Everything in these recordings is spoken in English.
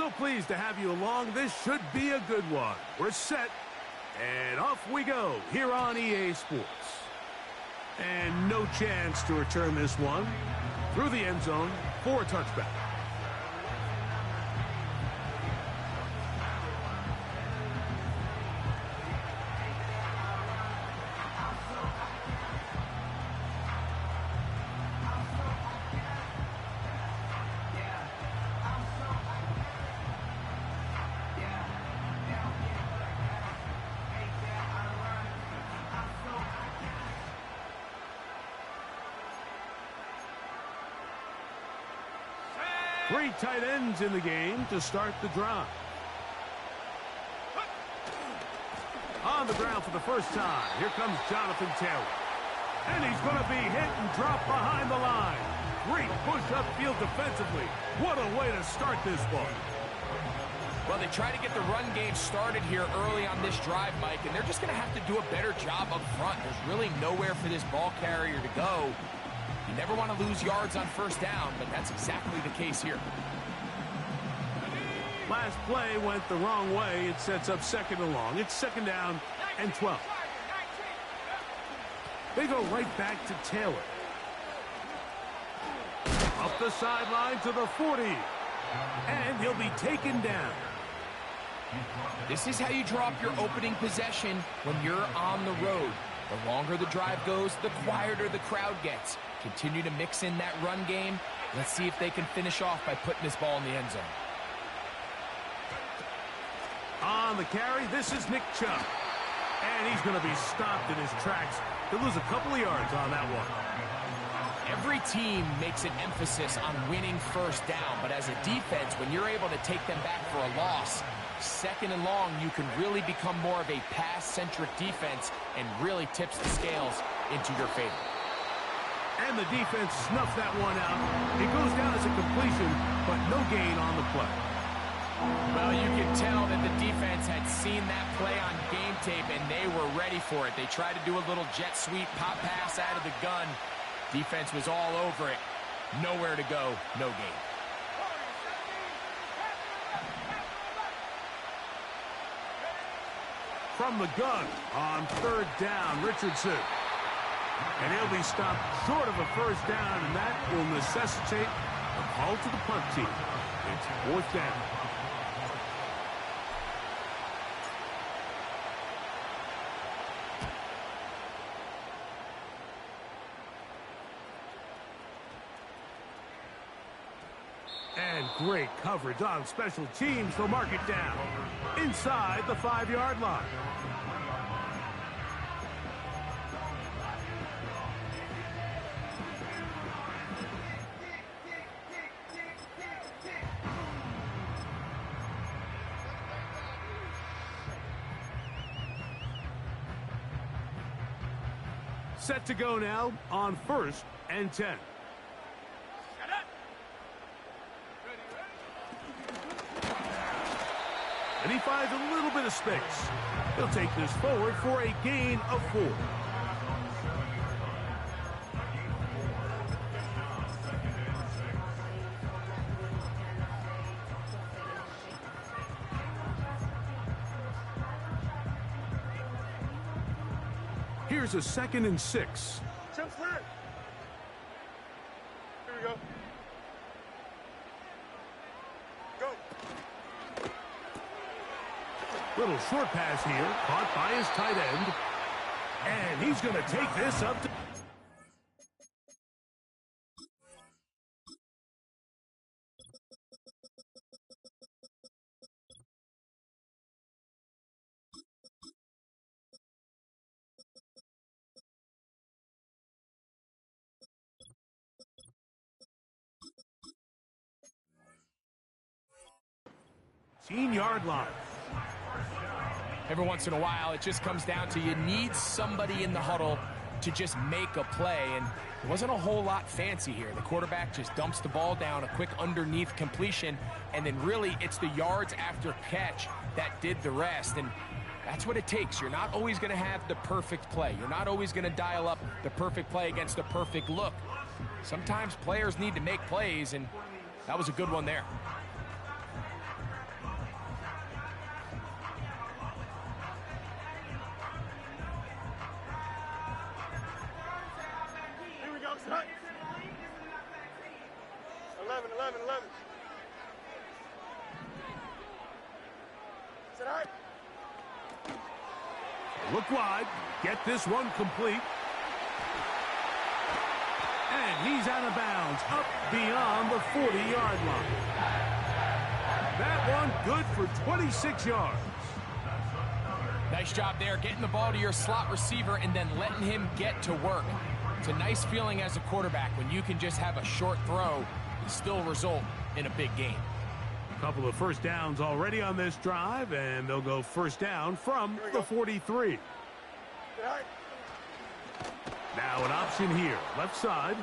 So pleased to have you along. This should be a good one. We're set, and off we go here on EA Sports. And no chance to return this one through the end zone for a touchback. Three tight ends in the game to start the drive. On the ground for the first time, here comes Jonathan Taylor. And he's going to be hit and dropped behind the line. Great push upfield defensively. What a way to start this one. Well, they try to get the run game started here early on this drive, Mike, and they're just going to have to do a better job up front. There's really nowhere for this ball carrier to go. You never want to lose yards on first down, but that's exactly the case here. Last play went the wrong way. It sets up second and long. It's second down and 12. They go right back to Taylor. Up the sideline to the 40. And he'll be taken down. This is how you drop your opening possession when you're on the road. The longer the drive goes, the quieter the crowd gets. Continue to mix in that run game. Let's see if they can finish off by putting this ball in the end zone. On the carry, this is Nick Chubb. And he's going to be stopped in his tracks. He'll lose a couple of yards on that one. Every team makes an emphasis on winning first down, but as a defense, when you're able to take them back for a loss, second and long, you can really become more of a pass-centric defense and really tips the scales into your favor. And the defense snuffed that one out. It goes down as a completion, but no gain on the play. Well, you can tell that the defense had seen that play on game tape, and they were ready for it. They tried to do a little jet sweep pop pass out of the gun. Defense was all over it. Nowhere to go, no gain. From the gun on third down, Richardson. And he'll be stopped short of a first down, and that will necessitate a call to the punt team. It's fourth down. And great coverage on special teams. They'll mark it down inside the 5-yard line. Set to go now on 1st and 10. And he finds a little bit of space. He'll take this forward for a gain of 4. Here's a 2nd and 6. Jump flat. Here we go. Little short pass here, caught by his tight end. And he's going to take this up to... yard line. Every once in a while, it just comes down to you need somebody in the huddle to just make a play, and it wasn't a whole lot fancy here. The quarterback just dumps the ball down, a quick underneath completion, and then really it's the yards after catch that did the rest, and that's what it takes. You're not always going to have the perfect play. You're not always going to dial up the perfect play against the perfect look. Sometimes players need to make plays, and that was a good one there. 11. Is that all right? Look wide. Get this one complete. And he's out of bounds, up beyond the 40-yard line. That one good for 26 yards. Nice job there, getting the ball to your slot receiver and then letting him get to work. It's a nice feeling as a quarterback when you can just have a short throw and still result in a big game. A couple of first downs already on this drive, and they'll go first down from the 43. Now an option here, left side.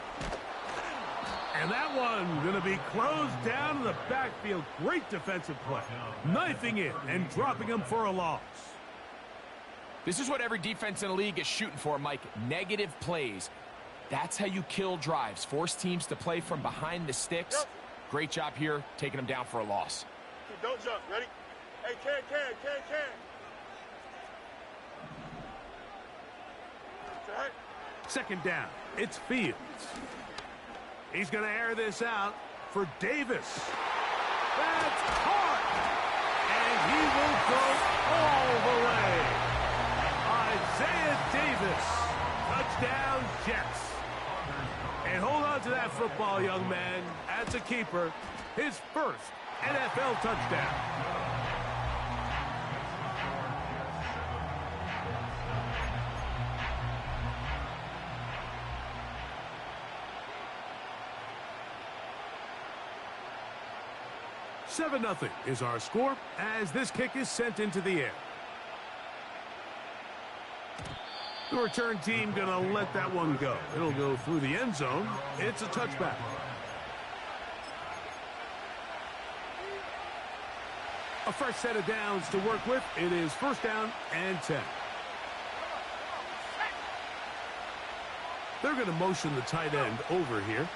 And that one going to be closed down in the backfield. Great defensive play. Knifing it and dropping him for a loss. This is what every defense in the league is shooting for, Mike. Negative plays. That's how you kill drives. Force teams to play from behind the sticks. Great job here, taking them down for a loss. Don't jump. Ready? Hey, can. Second down. It's Fields. He's going to air this out for Davis. That's caught. And he will go all the way. Isaiah Davis. Touchdown, Jets. And hold on to that football, young man. That's a keeper. His first NFL touchdown. Seven 0 is our score as this kick is sent into the air. The return team going to let that one go. It'll go through the end zone. It's a touchback. A fresh set of downs to work with. It is first down and 10. They're going to motion the tight end over here.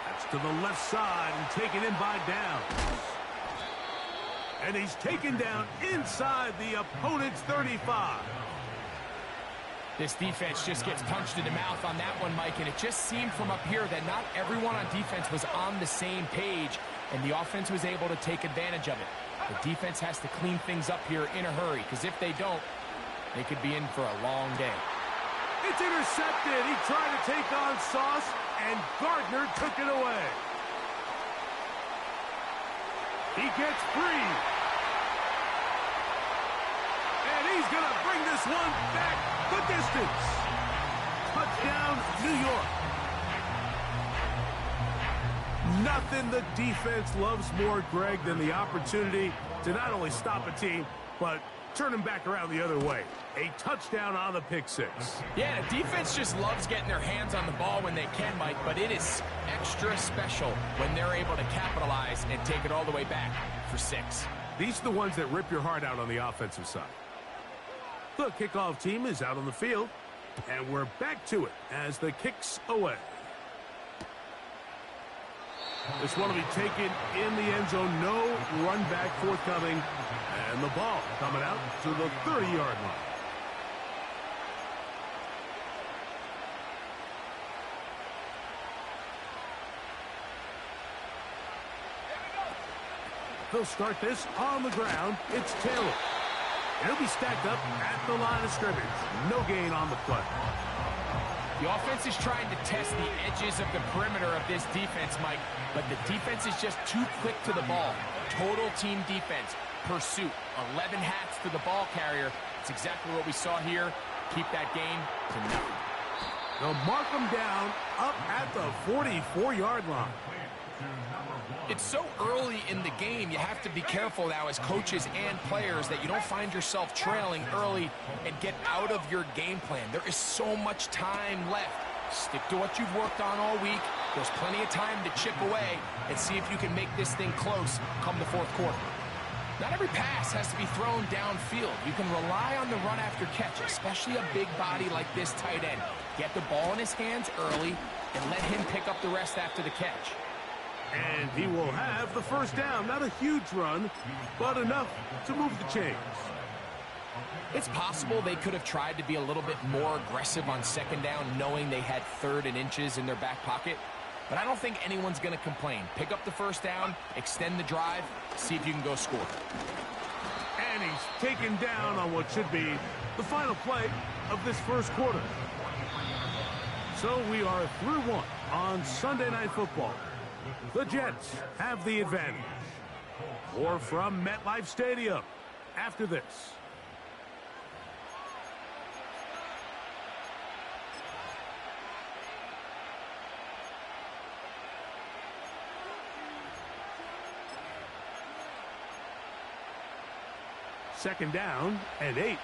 That's to the left side and taken in by Downs. And he's taken down inside the opponent's 35. This defense just gets punched in the mouth on that one, Mike, and it just seemed from up here that not everyone on defense was on the same page, and the offense was able to take advantage of it. The defense has to clean things up here in a hurry, because if they don't, they could be in for a long day. It's intercepted. He tried to take on Sauce, and Gardner took it away. He gets free. And he's going to bring this one back the distance. Touchdown, New York. Nothing the defense loves more, Greg, than the opportunity to not only stop a team, but turn them back around the other way. A touchdown on the pick six. Yeah, the defense just loves getting their hands on the ball when they can, Mike, but it is extra special when they're able to capitalize and take it all the way back for 6. These are the ones that rip your heart out on the offensive side. The kickoff team is out on the field, and we're back to it as the kick's away. This one will be taken in the end zone. No run back forthcoming. And the ball coming out to the 30-yard line. They'll start this on the ground. It's Taylor. It'll be stacked up at the line of scrimmage. No gain on the play. The offense is trying to test the edges of the perimeter of this defense, Mike, but the defense is just too quick to the ball. Total team defense, pursuit, 11 hats to the ball carrier. It's exactly what we saw here. Keep that game to nothing. They'll mark them down up at the 44-yard line. It's so early in the game, you have to be careful now as coaches and players that you don't find yourself trailing early and get out of your game plan. There is so much time left. Stick to what you've worked on all week. There's plenty of time to chip away and see if you can make this thing close come the fourth quarter. Not every pass has to be thrown downfield. You can rely on the run after catch, especially a big body like this tight end. Get the ball in his hands early and let him pick up the rest after the catch. And he will have the first down. Not a huge run, but enough to move the chains. It's possible they could have tried to be a little bit more aggressive on second down, knowing they had 3rd and inches in their back pocket. But I don't think anyone's going to complain. Pick up the first down, extend the drive, see if you can go score. And he's taken down on what should be the final play of this first quarter. So we are through one on Sunday Night Football. The Jets have the advantage. More from MetLife Stadium after this. Second down and 8.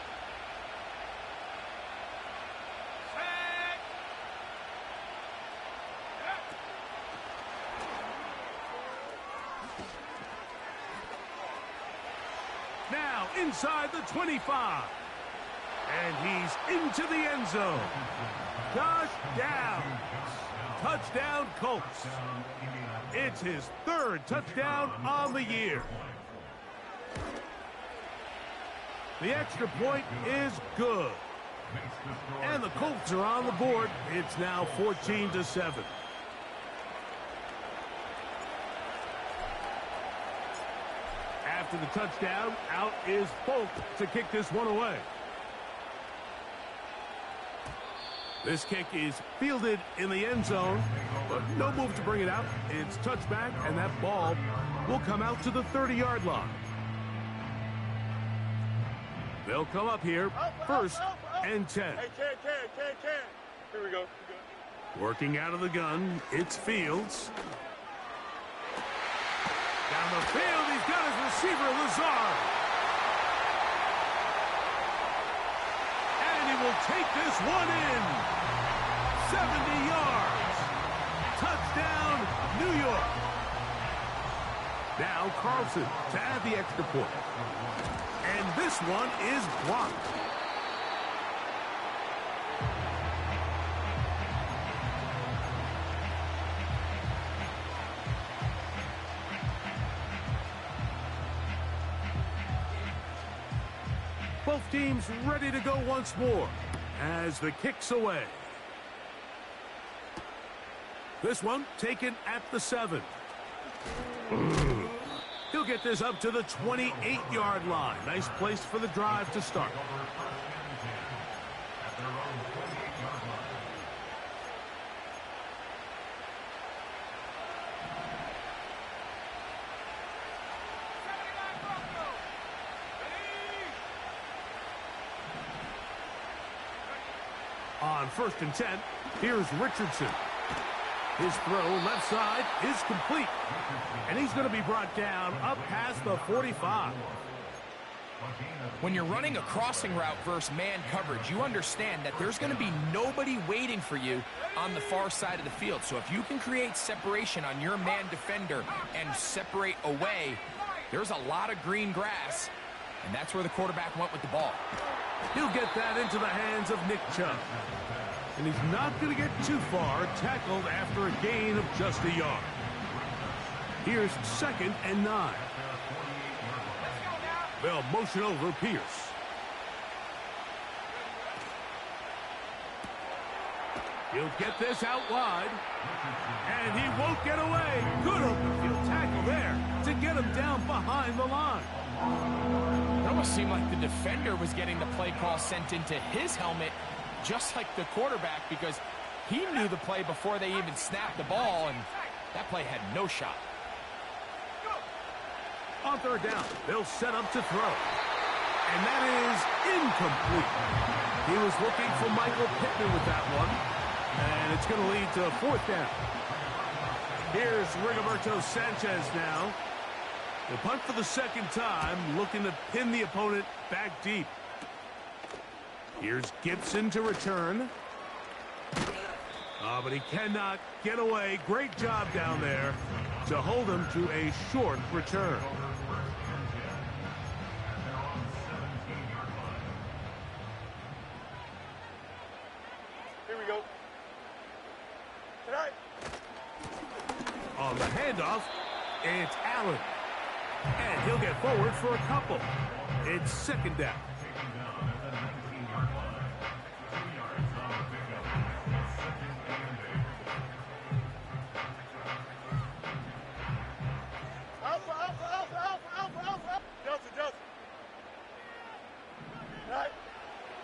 Now inside the 25. And he's into the end zone. Touchdown. Touchdown Colts. It's his 3rd touchdown on the year. The extra point is good. And the Colts are on the board. It's now 14-7. After the touchdown, out is Folk to kick this one away. This kick is fielded in the end zone, but no move to bring it out. It's touchback, and that ball will come out to the 30-yard line. They'll come up here, 1st and 10. Hey, Ken. Here we go. Working out of the gun, it's Fields. Down the field, he's got his receiver, Lazard. And he will take this one in. 70 yards. Touchdown, New York. Now Carlson to add the extra point. And this one is blocked. Both teams ready to go once more as the kick's away. This one taken at the 7. He'll get this up to the 28-yard line. Nice place for the drive to start. On 1st and 10, here's Richardson. His throw left side is complete. And he's going to be brought down up past the 45. When you're running a crossing route versus man coverage, you understand that there's going to be nobody waiting for you on the far side of the field. So if you can create separation on your man defender and separate away, there's a lot of green grass. And that's where the quarterback went with the ball. He'll get that into the hands of Nick Chubb. And he's not going to get too far, tackled after a gain of just a yard. Here's 2nd and 9. They'll motion over Pierce. He'll get this out wide. And he won't get away. Good open field tackle there to get him down behind the line. It almost seemed like the defender was getting the play call sent into his helmet, just like the quarterback, because he knew the play before they even snapped the ball, and that play had no shot. On 3rd down, they'll set up to throw. And that is incomplete. He was looking for Michael Pittman with that one. And it's going to lead to 4th down. Here's Rigoberto Sanchez now. The punt for the 2nd time, looking to pin the opponent back deep. Here's Gibson to return. But he cannot get away. Great job down there to hold him to a short return. Here we go. Tonight. On the handoff, it's Allen. And he'll get forward for a couple. It's 2nd down.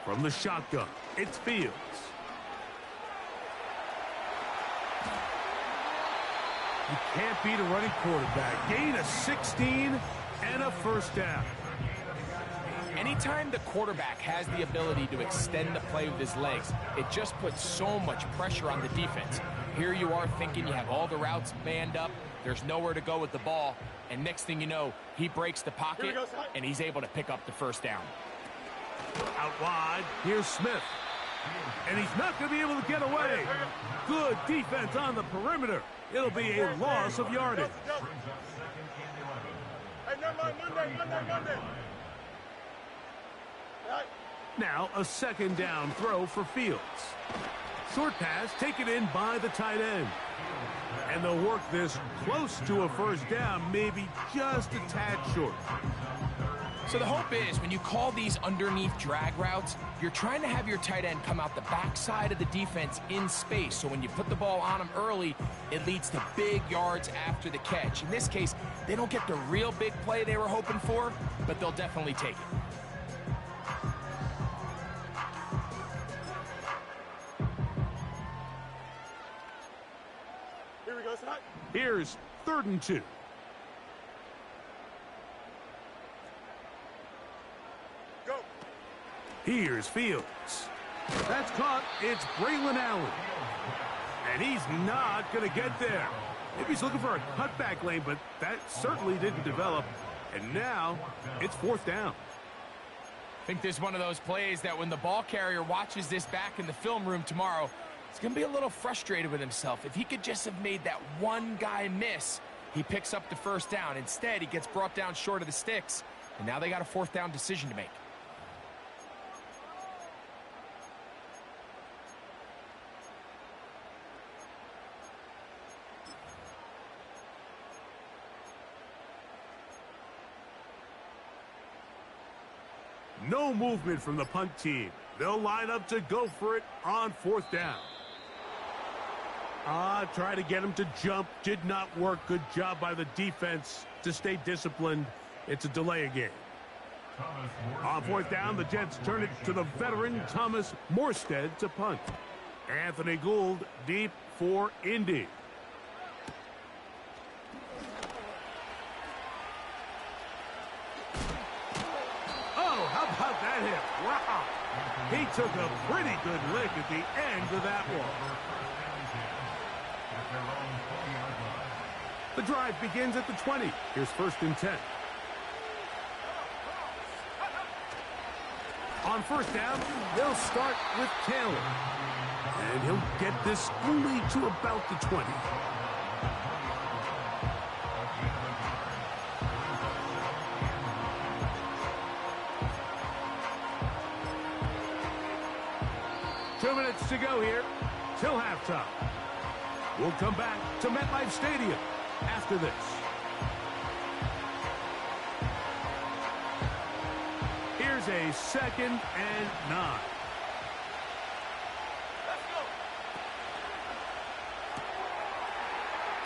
From the shotgun, it's Fields. You can't beat a running quarterback. Gain of 16 and a first down. Anytime the quarterback has the ability to extend the play with his legs, it just puts so much pressure on the defense. Here you are thinking you have all the routes manned up, there's nowhere to go with the ball, and next thing you know, he breaks the pocket, and he's able to pick up the first down. Out wide, here's Smith. And he's not going to be able to get away. Good defense on the perimeter. It'll be a loss of yardage. Hey, never mind, Monday. Now a second down throw for Fields. Short pass taken in by the tight end. And they'll work this close to a first down, maybe just a tad short. So the hope is when you call these underneath drag routes, you're trying to have your tight end come out the backside of the defense in space. So when you put the ball on him early, it leads to big yards after the catch. In this case, they don't get the real big play they were hoping for, but they'll definitely take it. Here we go, Scott. Here's 3rd and 2. Go. Here's Fields. That's caught. It's Braylon Allen. And he's not going to get there. Maybe he's looking for a cutback lane, but that certainly didn't develop. And now it's 4th down. I think this is one of those plays that when the ball carrier watches this back in the film room tomorrow, he's going to be a little frustrated with himself. If he could just have made that one guy miss, he picks up the first down. Instead, he gets brought down short of the sticks, and now they got a 4th down decision to make. No movement from the punt team. They'll line up to go for it on 4th down. Try to get him to jump. Did not work. Good job by the defense to stay disciplined. It's a delay of game. On 4th down, the Jets turn it to the veteran Thomas Morstead to punt. Anthony Gould deep for Indy. Oh, how about that hit? Wow. He took a pretty good lick at the end of that one. The drive begins at the 20. Here's 1st and 10. On 1st down, they'll start with Taylor. And he'll get this only to about the 20. Two minutes to go here till halftime. We'll come back to MetLife Stadium after this. Here's a 2nd and 9. Let's go.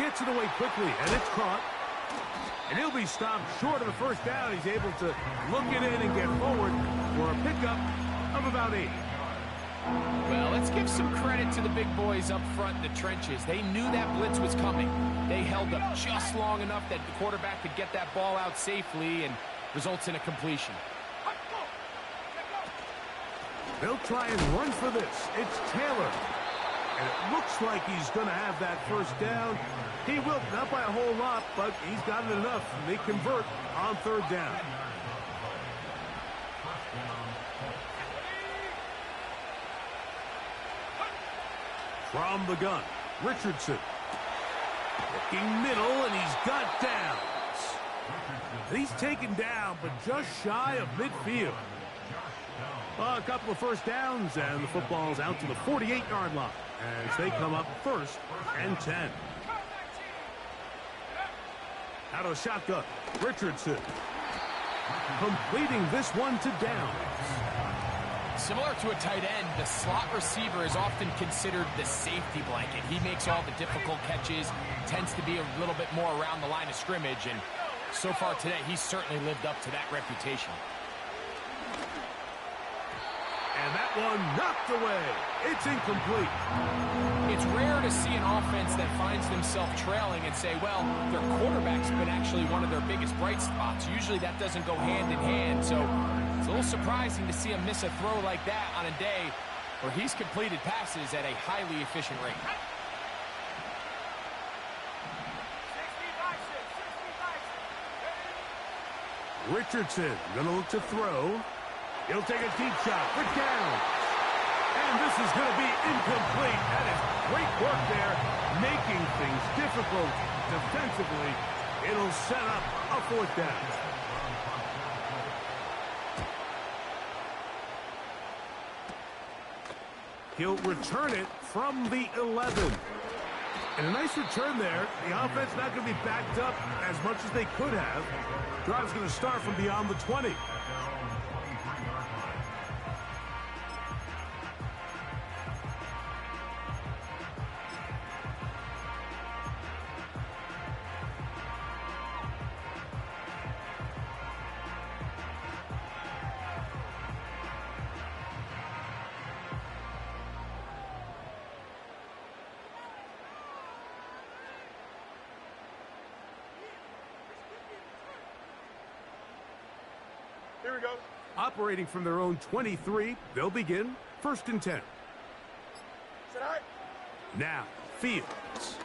Gets it away quickly, and it's caught. And he'll be stopped short of the first down. He's able to look it in and get forward for a pickup of about 8. Well, let's give some credit to the big boys up front in the trenches. They knew that blitz was coming. They held up just long enough that the quarterback could get that ball out safely and results in a completion. They'll try and run for this. It's Taylor. And it looks like he's going to have that first down. He will, not by a whole lot, but he's got it enough. They convert on 3rd down. From the gun, Richardson. Looking middle, and he's got downs. And he's taken down, but just shy of midfield. A couple of first downs, and the football's out to the 48-yard line as they come up 1st and 10. Out of the shotgun, Richardson. Completing this one to downs. Similar to a tight end, the slot receiver is often considered the safety blanket. He makes all the difficult catches, tends to be a little bit more around the line of scrimmage, and so far today, he's certainly lived up to that reputation. And that one knocked away. It's incomplete. It's rare to see an offense that finds themselves trailing and say, well, their quarterback's been actually one of their biggest bright spots. Usually that doesn't go hand in hand, so it's a little surprising to see him miss a throw like that on a day where he's completed passes at a highly efficient rate. Richardson going to look to throw. He'll take a deep shot for down. And this is going to be incomplete. That is great work there, making things difficult defensively. It'll set up a fourth down. He'll return it from the 11. And a nice return there. The offense not going to be backed up as much as they could have. Drive's going to start from beyond the 20. Here we go. Operating from their own 23, they'll begin 1st and 10. Sit high. Now, Fields.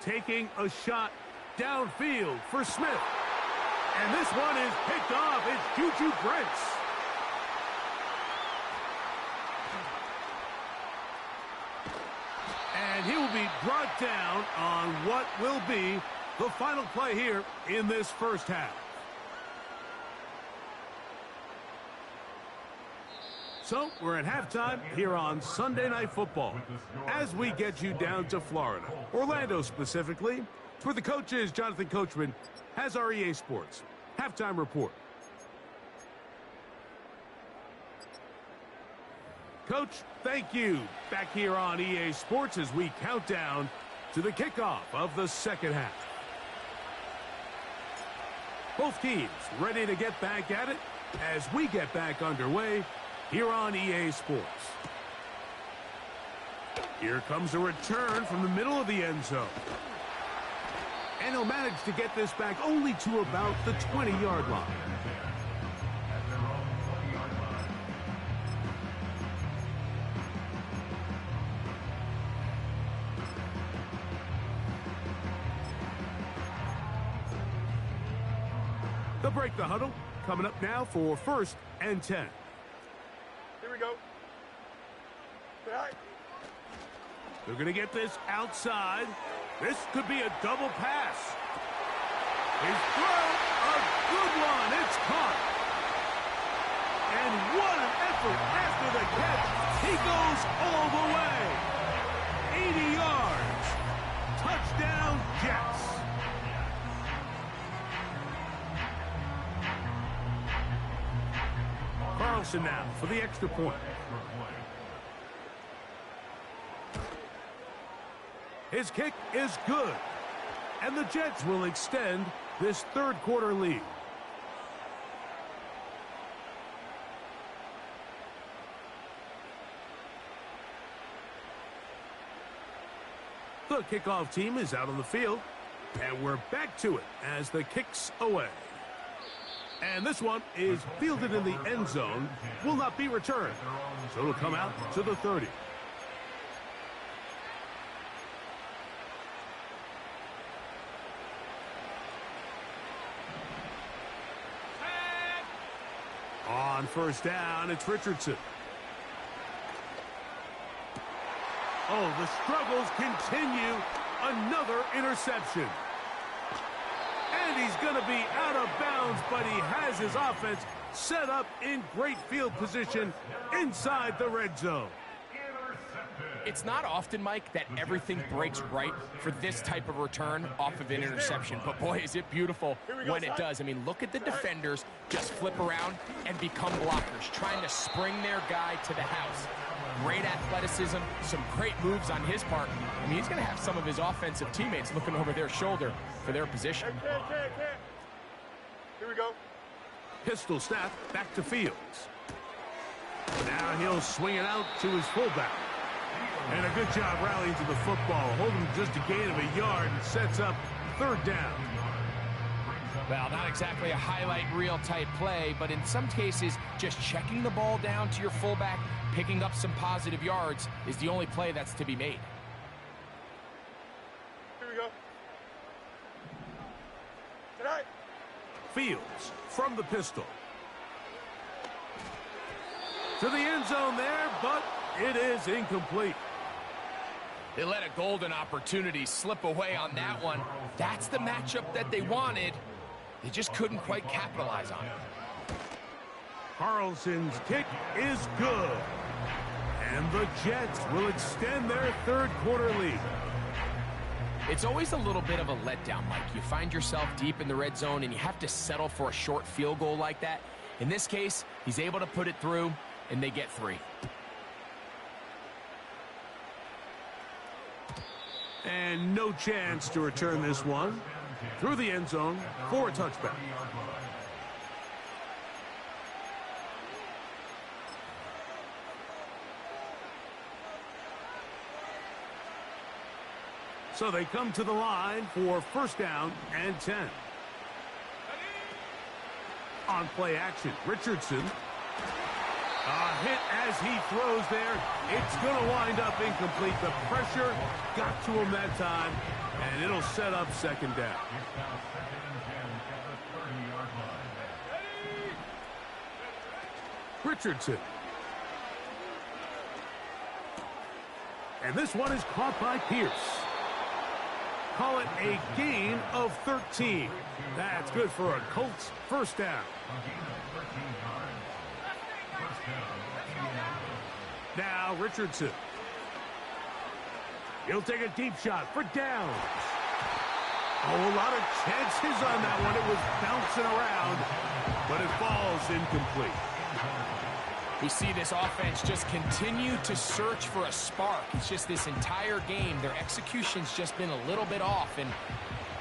Taking a shot downfield for Smith. And this one is picked off. It's Juju Brents. And he will be brought down on what will be the final play here in this first half. So, we're at halftime here on Sunday Night Football as we get you down to Florida, Orlando specifically. It's where the coach is, Jonathan Coachman, has our EA Sports halftime report. Coach, thank you. Back here on EA Sports as we count down to the kickoff of the second half. Both teams ready to get back at it as we get back underway here on EA Sports. Here comes a return from the middle of the end zone. And he'll manage to get this back only to about the 20-yard line. They'll break the huddle. Coming up now for 1st and 10. Here we go. Sit high. They're going to get this outside. This could be a double pass. His throw, a good one. It's caught. And what an effort after the catch. He goes all the way. 80 yards. Touchdown, Jets. Carlson now for the extra point. His kick is good. And the Jets will extend this third quarter lead. The kickoff team is out on the field. And we're back to it as the kick's away. And this one is fielded in the end zone. Will not be returned. So it'll come out to the 30. On first down, it's Richardson. Oh, the struggles continue. Another interception. And he's going to be out of bounds, but he has his offense set up in great field position inside the red zone. It's not often, Mike, that everything breaks right for this type of return off of an interception. But, boy, is it beautiful when it does. I mean, look at the defenders just flip around and become blockers, trying to spring their guy to the house. Great athleticism, some great moves on his part. I mean, he's going to have some of his offensive teammates looking over their shoulder for their position. Here we go. Pistol snap back to Fields. Now he'll swing it out to his fullback. And a good job rallying to the football, holding just a gain of a yard and sets up third down. Well, not exactly a highlight reel type play, but in some cases, just checking the ball down to your fullback, picking up some positive yards is the only play that's to be made. Here we go. Tonight. Fields from the pistol. To the end zone there, but it is incomplete. They let a golden opportunity slip away on that one. That's the matchup that they wanted. They just couldn't quite capitalize on it. Carlson's kick is good. And the Jets will extend their third quarter lead. It's always a little bit of a letdown, Mike. You find yourself deep in the red zone and you have to settle for a short field goal like that. In this case, he's able to put it through, and they get 3. And no chance to return this one through the end zone for a touchback. So they come to the line for first down and 10. On play action, Richardson. A hit as he throws there. It's going to wind up incomplete. The pressure got to him that time, and it'll set up second down. Richardson. And this one is caught by Pierce. Call it a gain of 13. That's good for a Colts first down. Now Richardson. He'll take a deep shot for downs. Oh, a lot of chances on that one. It was bouncing around, but it falls incomplete. We see this offense just continue to search for a spark. It's just this entire game, their execution's just been a little bit off. And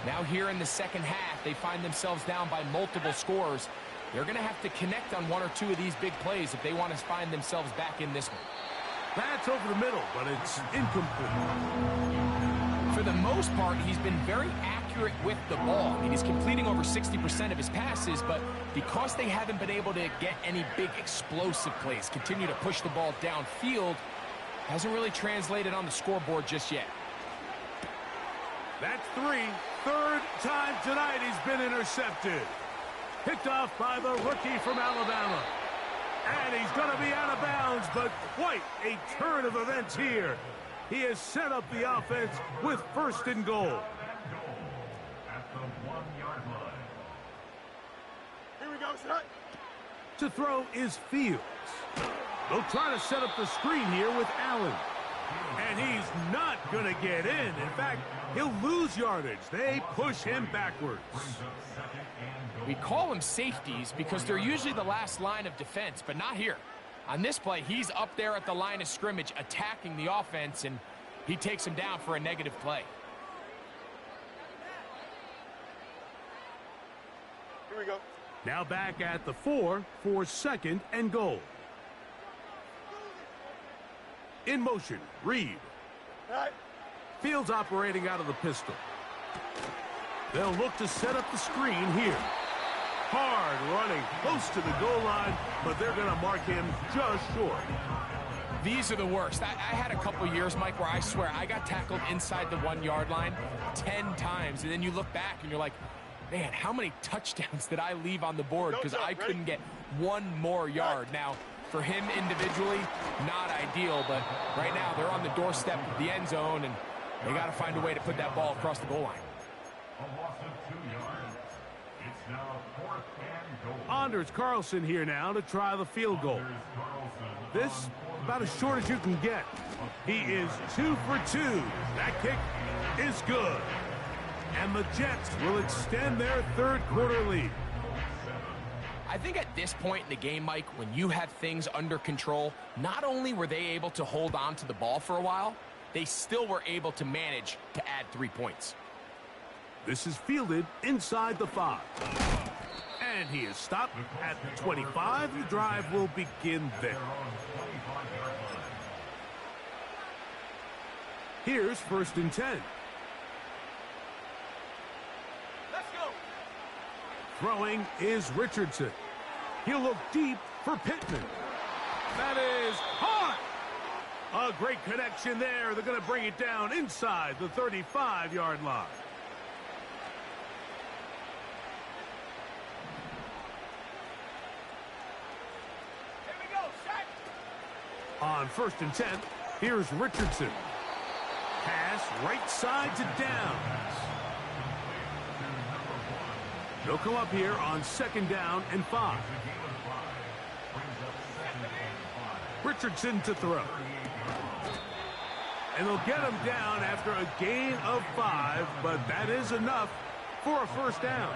now here in the second half, they find themselves down by multiple scores. They're going to have to connect on one or two of these big plays if they want to find themselves back in this one. That's over the middle, but it's incomplete. For the most part, he's been very accurate with the ball. I mean, he's completing over 60% of his passes, but because they haven't been able to get any big explosive plays, continue to push the ball downfield, hasn't really translated on the scoreboard just yet. That's 3. Third time tonight he's been intercepted. Picked off by the rookie from Alabama. And he's going to be out of bounds, but quite a turn of events here. He has set up the offense with first and goal. Here we go, son. To throw is Fields. They'll try to set up the screen here with Allen. And he's not going to get in. In fact, he'll lose yardage. They push him backwards. We call them safeties because they're usually the last line of defense, but not here. On this play, he's up there at the line of scrimmage attacking the offense, and he takes him down for a negative play. Here we go. Now back at the 4 for second and goal. In motion, Reed. Right. Fields operating out of the pistol. They'll look to set up the screen here. Hard running, close to the goal line, but they're going to mark him just short. These are the worst. I had a couple years, Mike, where I swear I got tackled inside the 1 yard line 10 times, and then you look back and you're like, man, how many touchdowns did I leave on the board because I couldn't get one more yard? Now, for him individually, not ideal, but right now they're on the doorstep of the end zone, and they got to find a way to put that ball across the goal line. A loss of 2 yards. It's now 4th and goal. Anders Carlson here now to try the field goal. This about as short as you can get. He is 2 for 2. That kick is good. And the Jets will extend their third quarter lead. I think at this point in the game, Mike, when you have things under control, not only were they able to hold on to the ball for a while, they still were able to manage to add 3 points. This is fielded inside the 5. And he is stopped at the 25. The drive will begin there. Here's 1st and 10. Let's go. Throwing is Richardson. He'll look deep for Pittman. That is hot. A great connection there. They're going to bring it down inside the 35-yard line. Here we go. Set. On 1st and 10, here's Richardson. Pass right side to Downs. They'll come up here on 2nd down and 5. Richardson to throw. And they'll get him down after a gain of 5, but that is enough for a 1st down.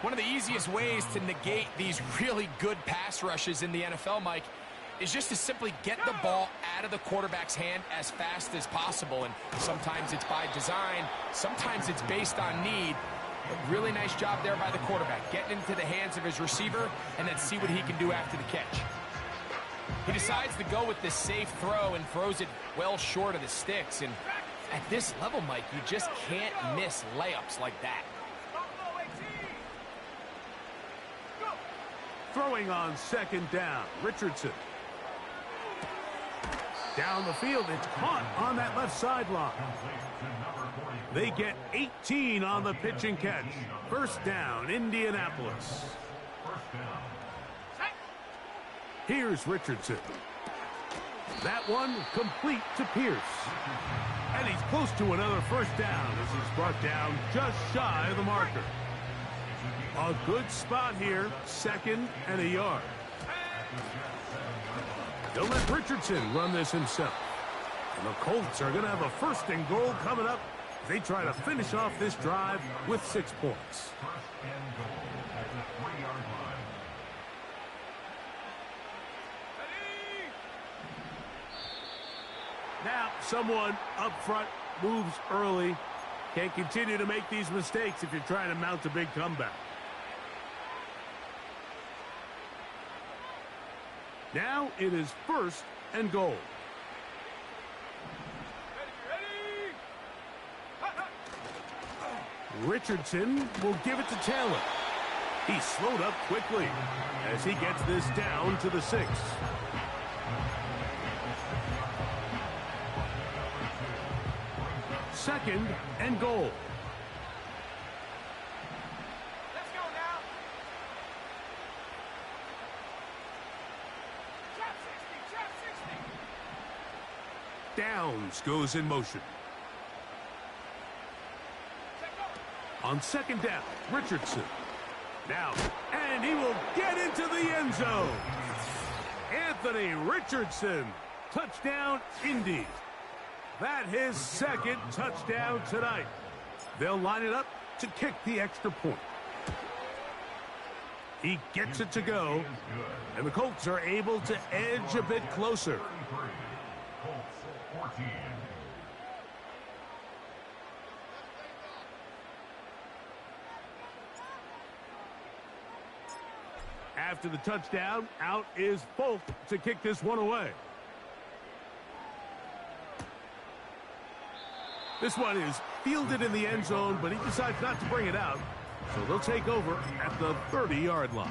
One of the easiest ways to negate these really good pass rushes in the NFL, Mike, is just to simply get the ball out of the quarterback's hand as fast as possible. And sometimes it's by design, sometimes it's based on need. But really nice job there by the quarterback, getting into the hands of his receiver and then see what he can do after the catch. He decides to go with this safe throw and throws it well short of the sticks. And at this level, Mike, you just can't miss layups like that. Throwing on 2nd down, Richardson. Down the field, it's caught on that left sideline. They get 18 on the pitch and catch. 1st down, Indianapolis. Here's Richardson. That one complete to Pierce. And he's close to another 1st down as he's brought down just shy of the marker. A good spot here, 2nd and a yard. They'll let Richardson run this himself. And the Colts are going to have a 1st and goal coming up. They try to finish off this drive with 6 points. 1st and goal at the 3-yard line. Now, someone up front moves early. Can't continue to make these mistakes if you're trying to mount a big comeback. Now it is 1st and goal. Richardson will give it to Taylor. He slowed up quickly as he gets this down to the 6. Second and goal. Let's go now. Trap 60, trap 60. Downs goes in motion. On 2nd down, Richardson. Now, and he will get into the end zone. Anthony Richardson. Touchdown, Indy. That his 2nd touchdown tonight. They'll line it up to kick the extra point. He gets it to go, and the Colts are able to edge a bit closer. Colts 14. After the touchdown, out is Folk to kick this one away. This one is fielded in the end zone, but he decides not to bring it out. So they'll take over at the 30-yard line.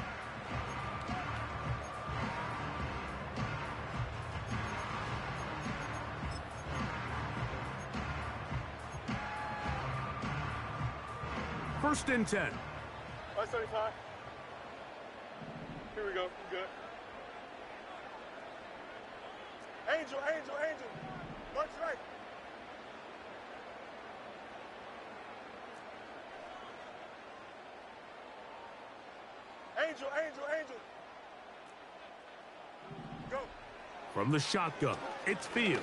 First and 10. 175. Here we go. Good. Angel, Angel, Angel. March right. Angel, Angel, Angel. Go. From the shotgun, it's Fields.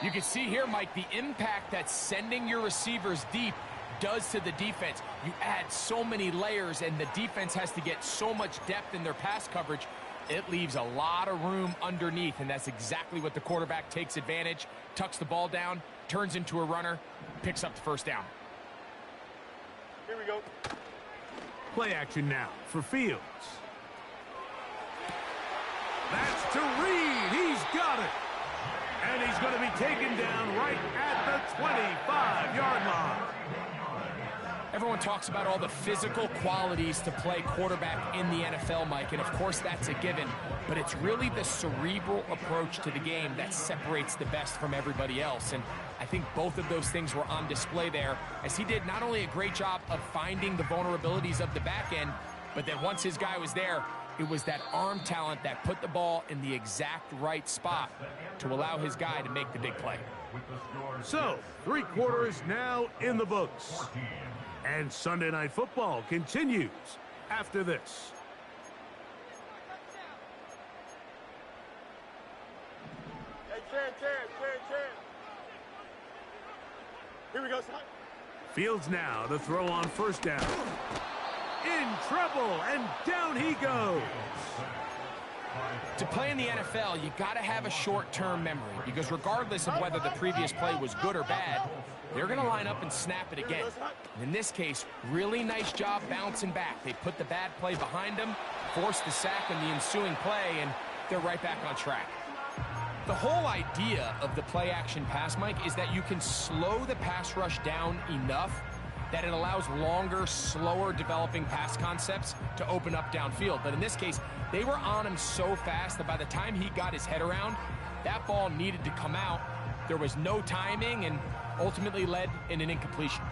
You can see here, Mike, the impact that sending your receivers deep does to the defense. You add so many layers, and the defense has to get so much depth in their pass coverage. It leaves a lot of room underneath, and that's exactly what the quarterback takes advantage, tucks the ball down, turns into a runner, picks up the first down. Here we go. Play action now for Fields. That's to Reed. He's got it. And he's going to be taken down right at the 25-yard line. Everyone talks about all the physical qualities to play quarterback in the NFL, Mike, and of course that's a given, but it's really the cerebral approach to the game that separates the best from everybody else, and I think both of those things were on display there, as he did not only a great job of finding the vulnerabilities of the back end, but then once his guy was there, it was that arm talent that put the ball in the exact right spot to allow his guy to make the big play. So, 3 quarters now in the books. And Sunday Night Football continues after this. Hey, Cam. Here we go, son. Fields now to throw on first down. In trouble, and down he goes. To play in the NFL, you got to have a short-term memory, because regardless of whether the previous play was good or bad, they're going to line up and snap it again. In this case, really nice job bouncing back. They put the bad play behind them, forced the sack in the ensuing play, and they're right back on track. The whole idea of the play-action pass, Mike, is that you can slow the pass rush down enough that it allows longer, slower developing pass concepts to open up downfield. But in this case, they were on him so fast that by the time he got his head around, that ball needed to come out. There was no timing and ultimately led in an incompletion.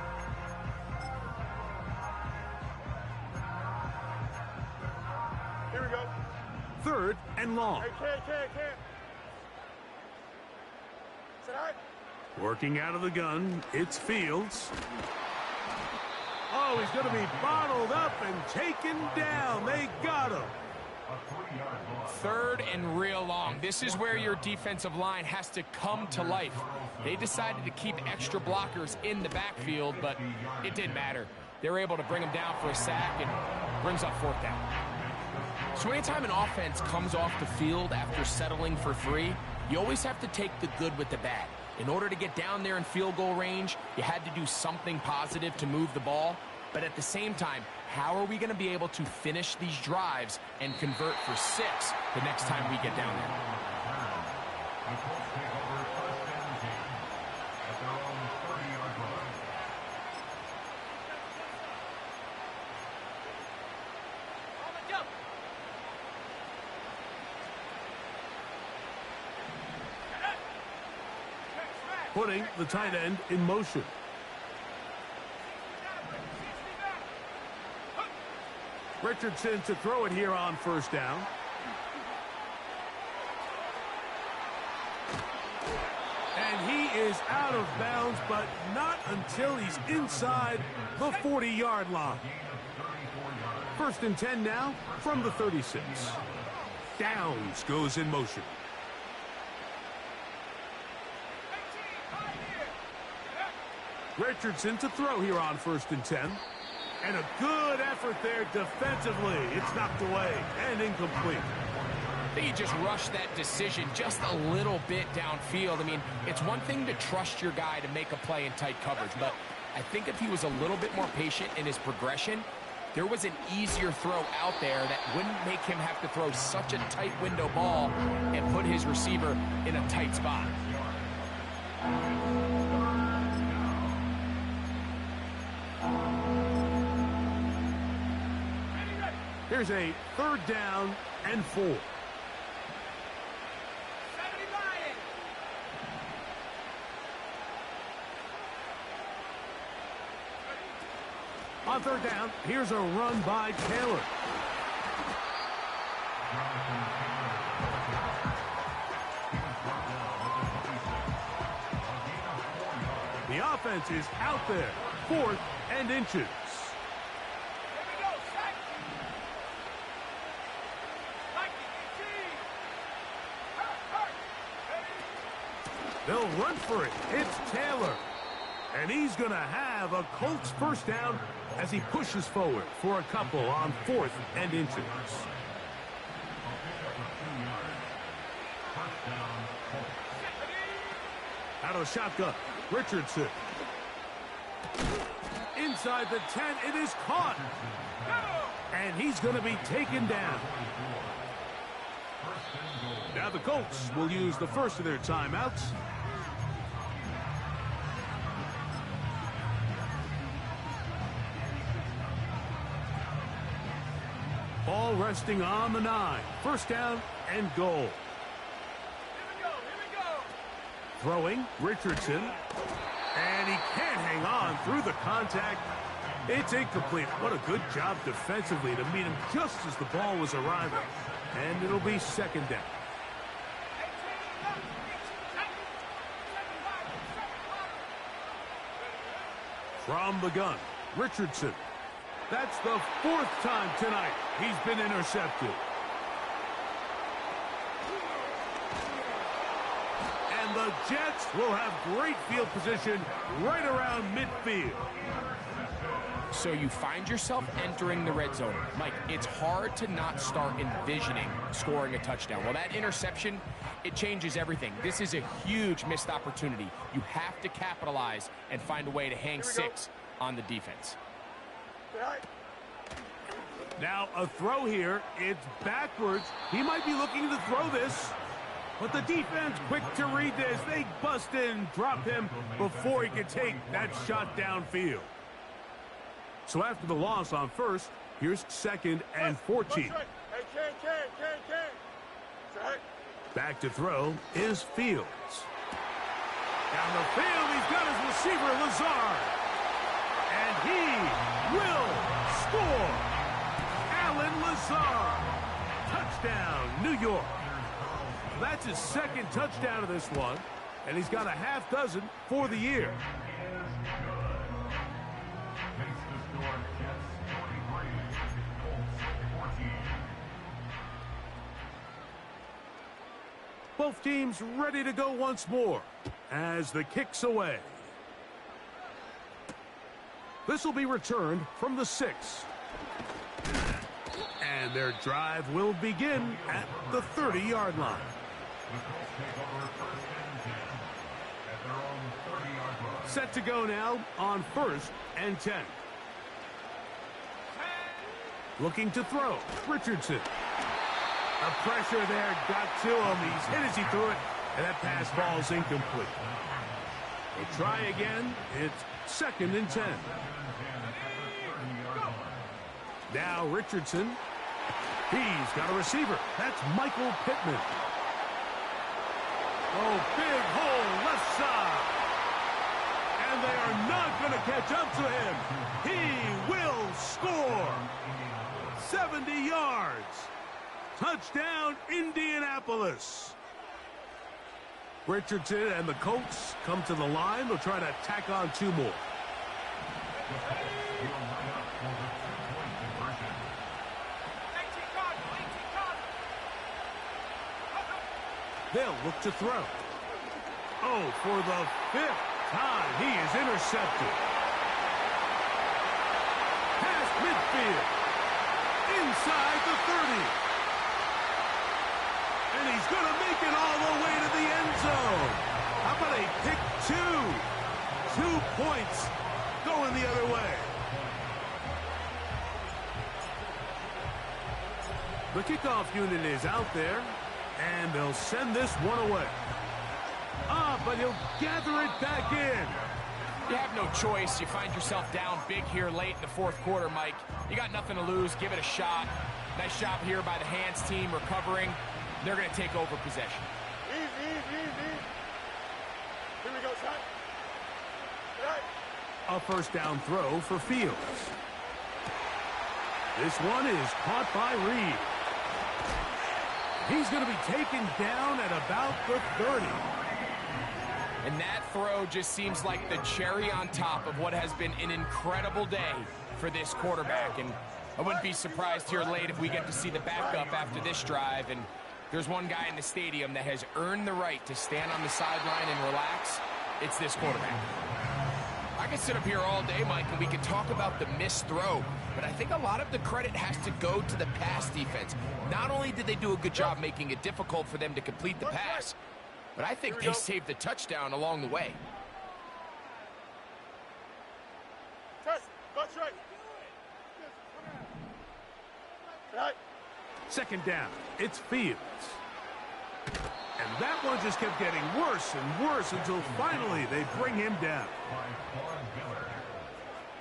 Here we go. 3rd and long. Hey, Cam. Sit high. Working out of the gun, it's Fields. Oh, he's going to be bottled up and taken down. They got him. 3rd and real long. This is where your defensive line has to come to life. They decided to keep extra blockers in the backfield, but it didn't matter. They were able to bring him down for a sack and brings up 4th down. So anytime an offense comes off the field after settling for 3, you always have to take the good with the bad. In order to get down there in field goal range, you had to do something positive to move the ball. But at the same time, how are we going to be able to finish these drives and convert for 6 the next time we get down there? Putting the tight end in motion. Richardson to throw it here on first down. And he is out of bounds, but not until he's inside the 40-yard line. 1st and 10 now from the 36. Downs goes in motion. Richardson to throw here on 1st and 10. And a good effort there defensively. It's knocked away and incomplete. I think he just rushed that decision just a little bit downfield. I mean, it's one thing to trust your guy to make a play in tight coverage, but I think if he was a little bit more patient in his progression, there was an easier throw out there that wouldn't make him have to throw such a tight window ball and put his receiver in a tight spot. Here's a 3rd down and 4. On 3rd down, here's a run by Taylor. The offense is out there. 4th and inches. They'll run for it. It's Taylor. And he's going to have a Colts first down as he pushes forward for a couple on 4th and inches. Out of the shotgun, Richardson. Inside the 10, it is caught. And he's going to be taken down. Now the Colts will use the first of their timeouts. Ball resting on the 9. First down and goal. Here we go. Throwing, Richardson. And he can't hang on through the contact. It's incomplete. What a good job defensively to meet him just as the ball was arriving. And it'll be second down. From the gun, Richardson. That's the 4th time tonight he's been intercepted. And the Jets will have great field position right around midfield. So you find yourself entering the red zone. Mike, it's hard to not start envisioning scoring a touchdown. Well, that interception, it changes everything. This is a huge missed opportunity. You have to capitalize and find a way to hang 6 on the defense. Now a throw here. It's backwards. He might be looking to throw this. But the defense quick to read this. They bust in, drop him before he could take that shot downfield. So after the loss on first, here's 2nd and 14. Hey, Ken. Back to throw is Fields. Down the field, he's got his receiver, Lazard. And he will score. Allen Lazard. Touchdown, New York. That's his 2nd touchdown of this one. And he's got a half dozen for the year. Both teams ready to go once more as the kick's away. This will be returned from the 6. And their drive will begin at the 30-yard line. Set to go now on 1st and 10. Looking to throw, Richardson. The pressure there got to him. He's hit as he threw it, and that pass ball's incomplete. They'll try again. It's 2nd and 10. Now Richardson. He's got a receiver. That's Michael Pittman. Oh, big hole left side. And they are not going to catch up to him. He will score. 70 yards. Touchdown, Indianapolis. Richardson and the Colts come to the line. They'll try to tack on 2 more. They'll look to throw. Oh, for the 5th time, he is intercepted. Past midfield. Inside the 30. And he's going to make it all the way to the end zone. How about a pick 2? 2 points going the other way. The kickoff unit is out there, and they'll send this one away. But he'll gather it back in. You have no choice. You find yourself down big here late in the 4th quarter, Mike. You got nothing to lose. Give it a shot. Nice job here by the hands team recovering. They're going to take over possession. Easy. Here we go, son. A first down throw for Fields. This one is caught by Reed. He's going to be taken down at about the 30. And that throw just seems like the cherry on top of what has been an incredible day for this quarterback. And I wouldn't be surprised here late if we get to see the backup after this drive. And there's one guy in the stadium that has earned the right to stand on the sideline and relax. It's this quarterback. I could sit up here all day, Mike, and we could talk about the missed throw, but I think a lot of the credit has to go to the pass defense. Not only did they do a good job making it difficult for them to complete the pass, but I think they saved the touchdown along the way. Test. Go straight. Right. Second down, it's Fields. And that one just kept getting worse and worse until finally they bring him down. By Vaughn Miller.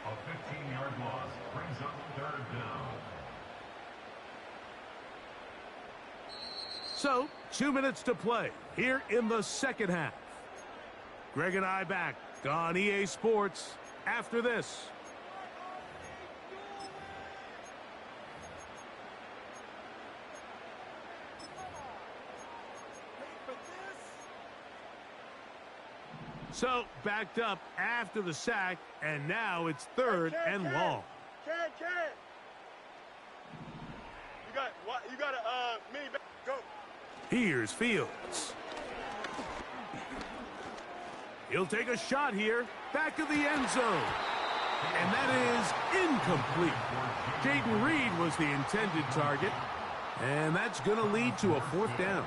A 15-yard loss brings up third down. So, 2 minutes to play here in the second half. Greg and I back on EA Sports after this. So, backed up after the sack, and now it's third and long. Can. You got a mini back. Go. Here's Fields. He'll take a shot here, back of the end zone. And that is incomplete. Jayden Reed was the intended target, and that's going to lead to a fourth down.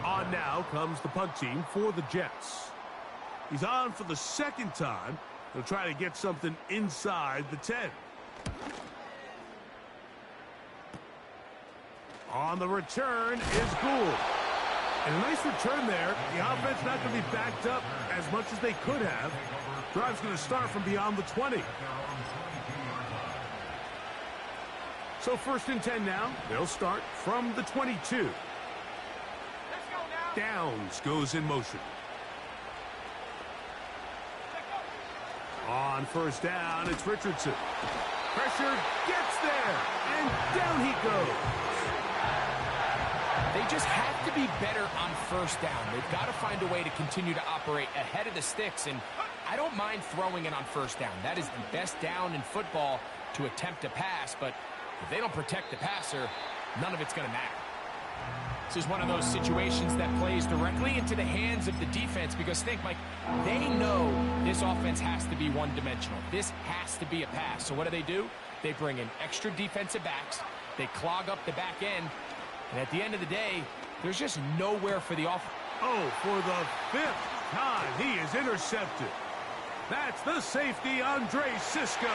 On now comes the punt team for the Jets. He's on for the second time. He'll try to get something inside the 10. On the return is Gould. And a nice return there. The offense not going to be backed up as much as they could have. Drive's going to start from beyond the 20. So first and 10 now. They'll start from the 22. Downs goes in motion. On first down, it's Richardson. Pressure gets there, and down he goes. They just have to be better on first down. They've got to find a way to continue to operate ahead of the sticks, and I don't mind throwing it on first down. That is the best down in football to attempt a pass, but if they don't protect the passer, none of it's going to matter. This is one of those situations that plays directly into the hands of the defense because think, Mike, they know this offense has to be one-dimensional. This has to be a pass. So what do? They bring in extra defensive backs. They clog up the back end. And at the end of the day, there's just nowhere for the offense. Oh, for the fifth time, he is intercepted. That's the safety, Andre Cisco.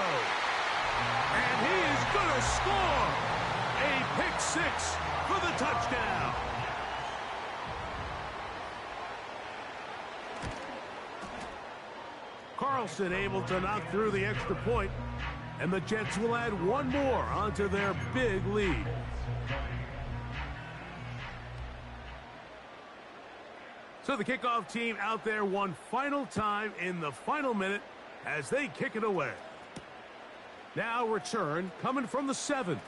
And he is going to score. A pick six for the touchdown. Carlson able to knock through the extra point, and the Jets will add one more onto their big lead. So the kickoff team out there one final time in the final minute as they kick it away. Now return coming from the 7.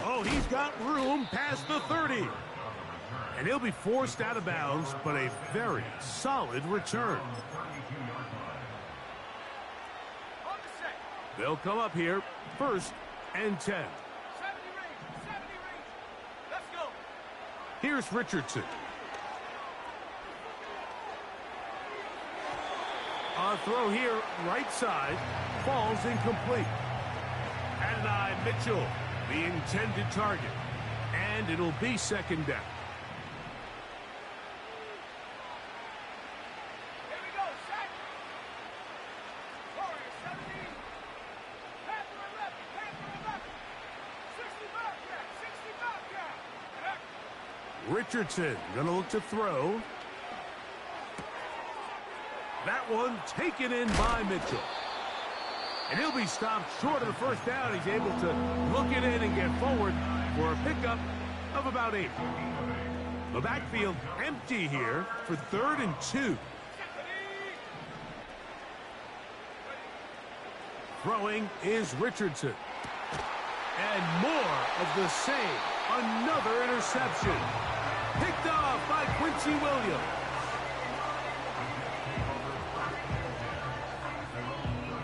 Oh, he's got room past the 30. And he'll be forced out of bounds, but a very solid return. They'll come up here, first and 10. 70 range. Let's go. Here's Richardson. A throw here, right side, falls incomplete. Adonai Mitchell, the intended target. And it'll be second down. Here we go, set. Warrior 17. Panther 11. 60 Bobcat. Richardson gonna look to throw. That one taken in by Mitchell. And he'll be stopped short of the first down. He's able to look it in and get forward for a pickup of about 8. The backfield empty here for 3rd and 2. Throwing is Richardson. And more of the same. Another interception. Picked off by Quincy Williams.